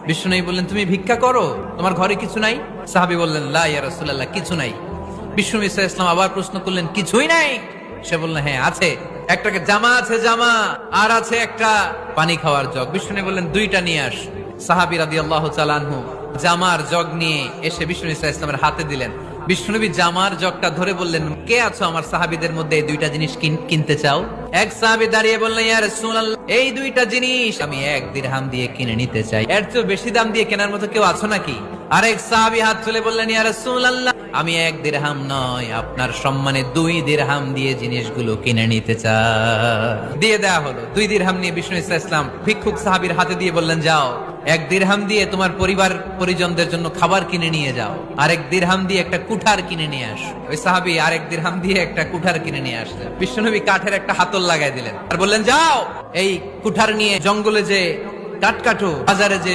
বিশ্বনবী বললেন, তুমি ভিক্ষা করো, তোমার ঘরে কিছু নাই? সাহাবী বললেন, লা ইয়া রাসূলুল্লাহ, কিছু নাই। বিশ্বনবী সাল্লাল্লাহু আলাইহি ওয়াসাল্লাম আবার প্রশ্ন করলেন, কিছুই নাই? সে বলল, হ্যাঁ আছে, একটা জামা আছে, জামা, আর আছে একটা পানি খাওয়ার জগ। বিশ্বনবী বললেন, দুইটা নিয়ে আস। সাহাবী রাদিয়াল্লাহু তাআলা আনহু জামার জগ নিয়ে এসে বিশ্বনবী সাল্লাল্লাহু আলাইহি ওয়াসাল্লামের হাতে দিলেন। বিশ্বনবী জামার জগটা ধরে বললেন, কে আছো আমার সাহাবীদের মধ্যে এই দুইটা জিনিস কিনতে চাও? এক সাহাবী দাঁড়িয়ে বললেন, ইয়া রাসূলুল্লাহ, এই দুইটা জিনিস আমি 1 দিরহাম দিয়ে কিনে নিতে চাই। এর চেয়ে বেশি দাম দিয়ে কেনার মতো কেউ আছো নাকি? আরেক সাহাবী হাত তুলে বললেন, ইয়া রাসূলুল্লাহ, আমি 1 দিরহাম নয়, আপনার সম্মানে 2 দিরহাম দিয়ে জিনিসগুলো কিনে নিতে চাই। দিয়ে দেয়া হলো। 2 দিরহাম নিয়ে বিষ্ণু ইসলাম ভিক্ষুক সাহাবীর হাতে দিয়ে বললেন, যাও 1 দিরহাম দিয়ে তোমার পরিবার পরিজনদের জন্য খাবার কিনে নিয়ে যাও, আর 1 দিরহাম দিয়ে একটা কুঠার কিনে নিয়ে আস। ওই সাহাবী আর 1 দিরহাম দিয়ে একটা কুঠার কিনে নিয়ে আসলেন। বিশ্বনবী কাঠের একটা হাতল লাগাই দিলেন আর বললেন, যাও এই কুঠার নিয়ে জঙ্গলে যে কাঠ কাটো, বাজারে যে